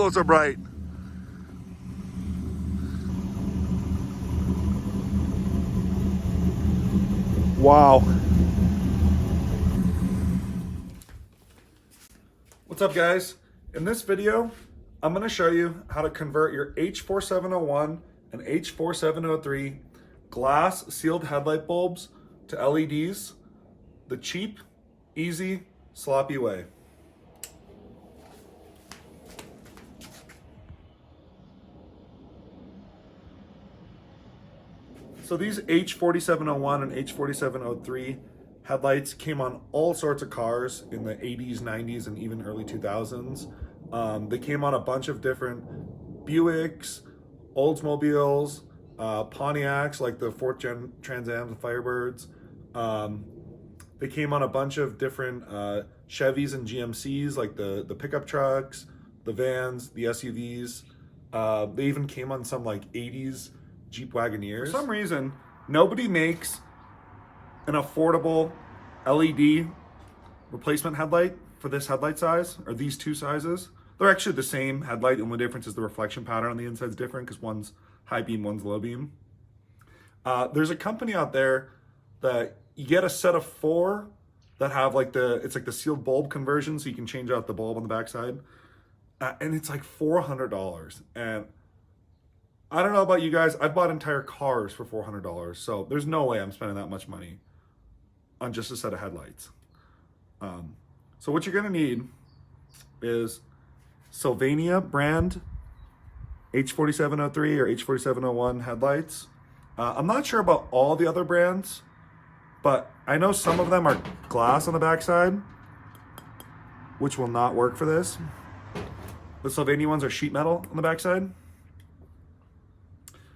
glow so bright? Wow. What's up, guys? In this video, I'm going to show you how to convert your H4701 and H4703 glass sealed headlight bulbs to LEDs the cheap, easy, sloppy way. So these H4701 and H4703 headlights came on all sorts of cars in the 80s, 90s, and even early 2000s. They came on a bunch of different Buicks, Oldsmobiles, Pontiacs like the 4th Gen Trans Ams and Firebirds. They came on a bunch of different Chevys and GMCs like the pickup trucks, the vans, the SUVs. They even came on some like 80s Jeep Wagoneers. For some reason, nobody makes an affordable LED replacement headlight for this headlight size, or these two sizes. They're actually the same headlight, the only difference is the reflection pattern on the inside is different because one's high beam, one's low beam. There's a company out there that you get a set of 4 that have like it's like the sealed bulb conversion, so you can change out the bulb on the backside. And it's like $400. And I don't know about you guys, I've bought entire cars for $400, so there's no way I'm spending that much money on just a set of headlights. So what you're gonna need is Sylvania brand H4703 or H4701 headlights. I'm not sure about all the other brands, but I know some of them are glass on the backside, which will not work for this. The Sylvania ones are sheet metal on the backside.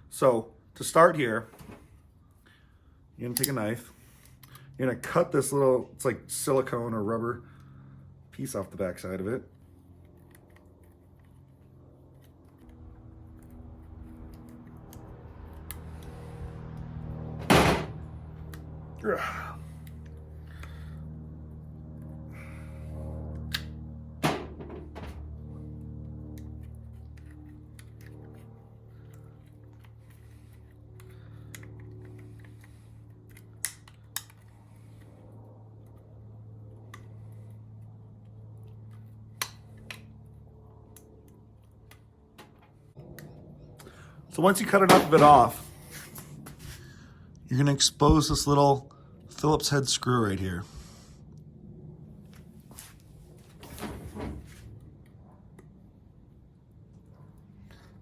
So to start here, you're gonna take a knife. You're gonna cut this little, it's like silicone or rubber piece off the backside of it. So once you cut enough of it off, you're gonna expose this little Phillips head screw right here.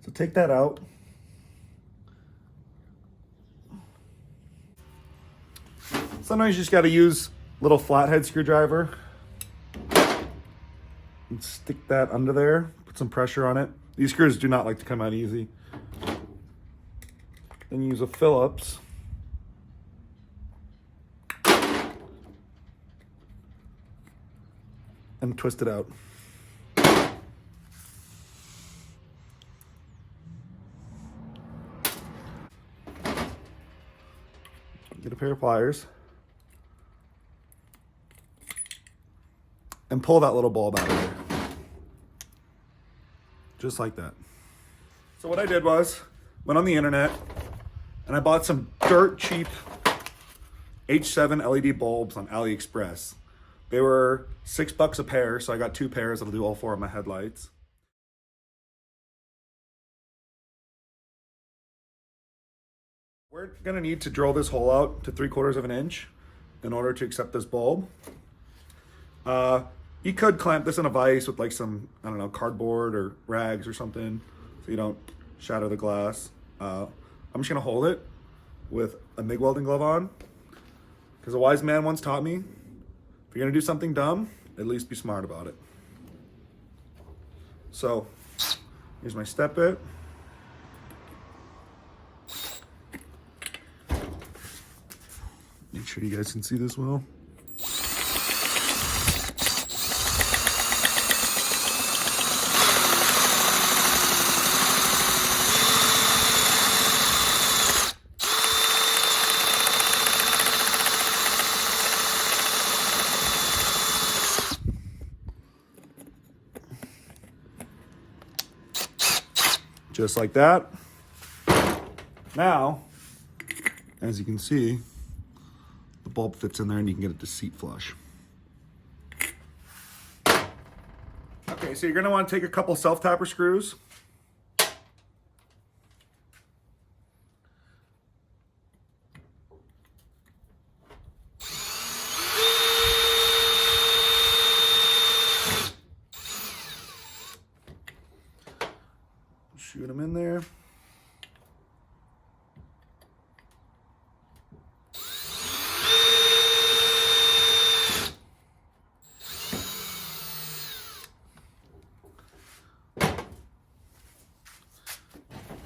So take that out. Sometimes you just gotta use a little flathead screwdriver and stick that under there, put some pressure on it. These screws do not like to come out easy. Then use a Phillips. And twist it out. Get a pair of pliers. And pull that little bulb out of there. Just like that. So what I did was, went on the internet, and I bought some dirt cheap H7 LED bulbs on AliExpress. They were $6 a pair, so I got 2 pairs. That'll do all 4 of my headlights. We're gonna need to drill this hole out to 3/4 of an inch in order to accept this bulb. You could clamp this in a vise with like some, I don't know, cardboard or rags or something so you don't shatter the glass. I'm just gonna hold it with a MIG welding glove on because a wise man once taught me, if you're gonna do something dumb, at least be smart about it. So here's my step bit. Make sure you guys can see this well. Just like that. Now, as you can see, the bulb fits in there and you can get it to seat flush. Okay, so you're gonna wanna take a couple self-tapper screws. Shoot them in there.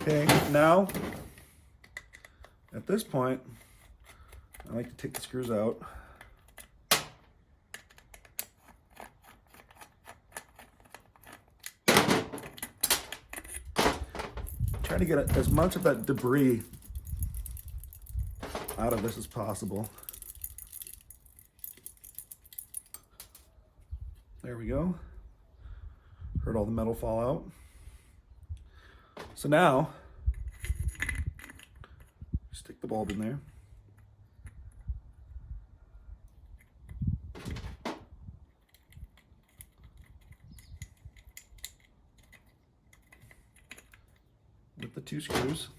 Okay, now, at this point, I like to take the screws out. Try to get as much of that debris out of this as possible. There we go. Heard all the metal fall out. So now, stick the bulb in there. With the 2 screws.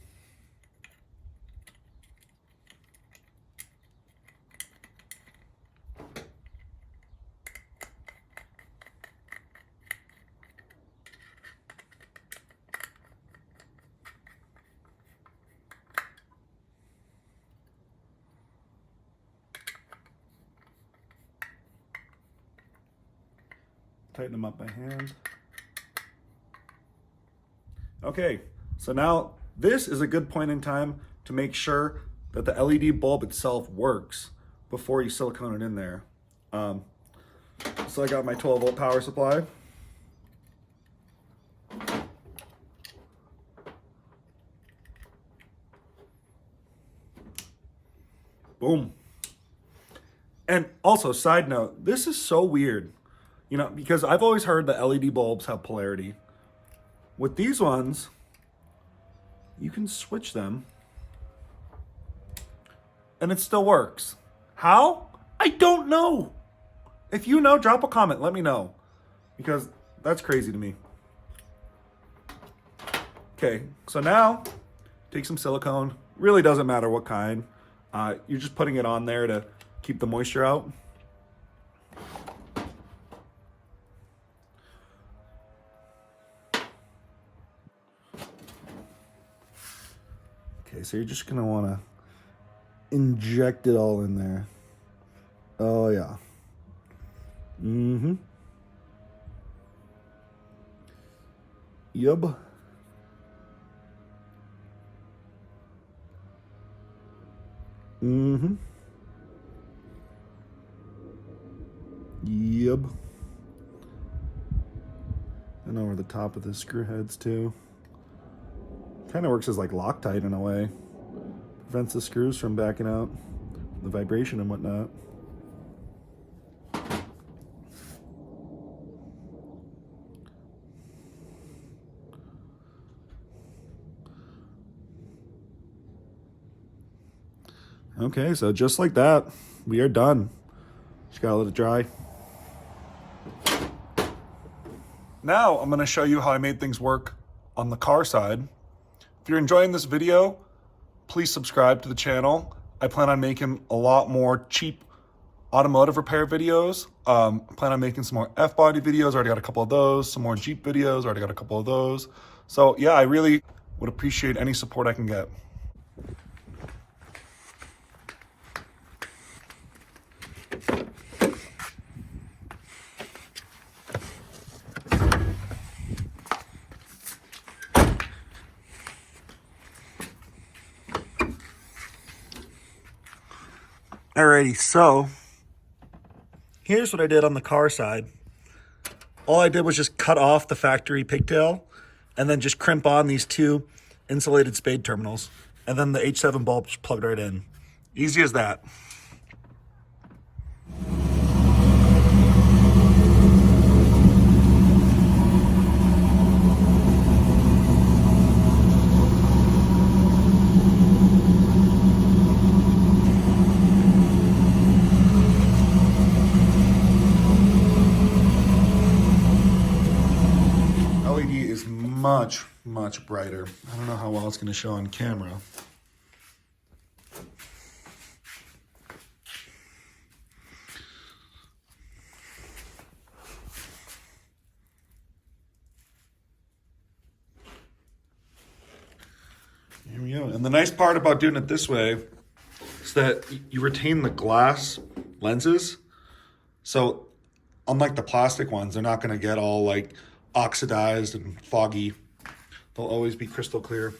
Tighten them up by hand. Okay, so now this is a good point in time to make sure that the LED bulb itself works before you silicone it in there. So I got my 12 volt power supply. Boom. And also, side note, this is so weird. You know, because I've always heard the LED bulbs have polarity. With these ones, you can switch them and it still works. How? I don't know. If you know, drop a comment, let me know, because that's crazy to me. Okay, so now take some silicone. Really doesn't matter what kind. You're just putting it on there to keep the moisture out. Okay, so you're just gonna wanna inject it all in there. Oh yeah. Mm-hmm. Yup. Mm-hmm. Yup. And over the top of the screw heads too. Kind of works as like Loctite in a way. Prevents the screws from backing out, the vibration and whatnot. Okay, so just like that, we are done. Just gotta let it dry. Now I'm gonna show you how I made things work on the car side. If you're enjoying this video, please subscribe to the channel. I plan on making a lot more cheap automotive repair videos. I plan on making some more F-body videos. Already got a couple of those. Some more Jeep videos. Already got a couple of those. So yeah, I really would appreciate any support I can get. Alrighty, so here's what I did on the car side. All I did was just cut off the factory pigtail and then just crimp on these 2 insulated spade terminals. And then the H7 bulb just plugged right in. Easy as that. much, much brighter. I don't know how well it's going to show on camera. Here we go. And the nice part about doing it this way is that you retain the glass lenses. So unlike the plastic ones, they're not going to get all like oxidized and foggy. They'll always be crystal clear.